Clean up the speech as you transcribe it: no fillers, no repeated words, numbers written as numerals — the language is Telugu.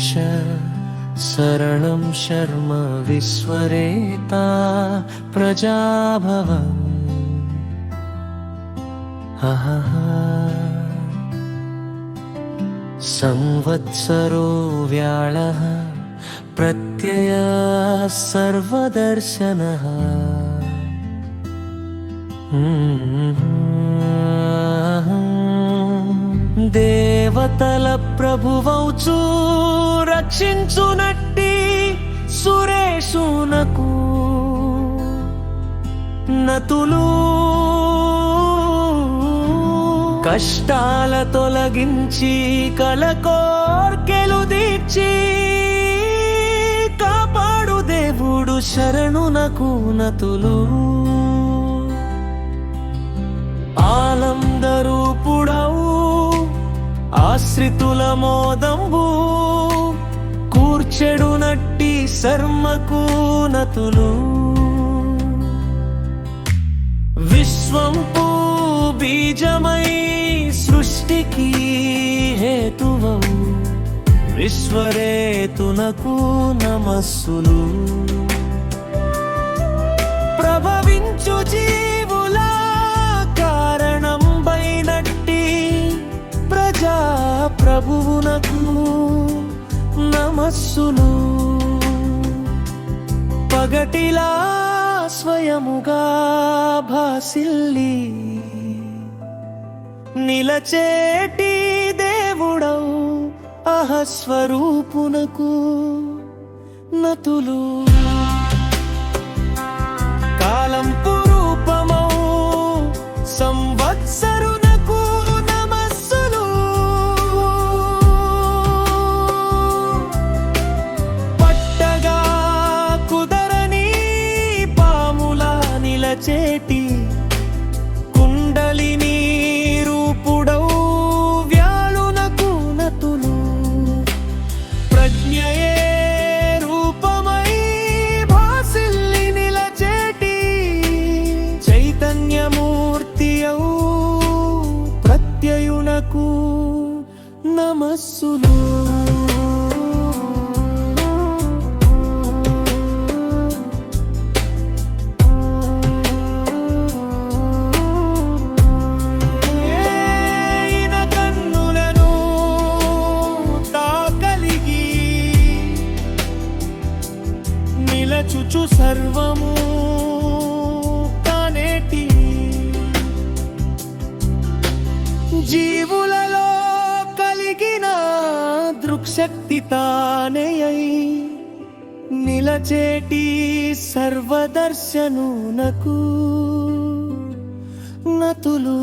च शरणं शर्म विश्वरेता प्रजाभवम् संवत्सरो व्याळः प्रत्ययः सर्वदर्शनः దేవతల ప్రభువౌచు రక్షించునట్టి సురేషునకు నతులు కష్టాల తొలగించి కలకోర్కెలు దీర్చి కాపాడు దేవుడు శరణునకు నతులు ఆనందరూపుడవు ఆశ్రితుల మోదంబు కూర్చెడు నట్టి శర్మకు నతులు విశ్వంపు బీజమై సృష్టికి హేతువవు విశ్వరేతునకు నమస్సులు ప్రభవించు జీవుల కారణం బైనట్టి ప్రజా ప్రభువునకు నమస్సులు పగటిలా స్వయముగా భాసిల్లి నిలచేటి దేవుడవు అహస్వరూపునకు నతులు కాలం పురూపమౌ సంవత్సరునకు నమస్సులు పట్టగా కుదరని పాముల నిలచేటి కుండలిని రూపుడౌ వ్యాళునకు నతులు ప్రజ్ఞయే రూపమై భాసిల్లి నిలచేటి చైతన్యమూర్తియౌ ప్రత్యయునకు నమస్సులు నిలచుచు సర్వము కానేటి జీవులలో కలిగిన దృక్శక్తి తానేయై నిలచేటి సర్వదర్శనునకు నతులు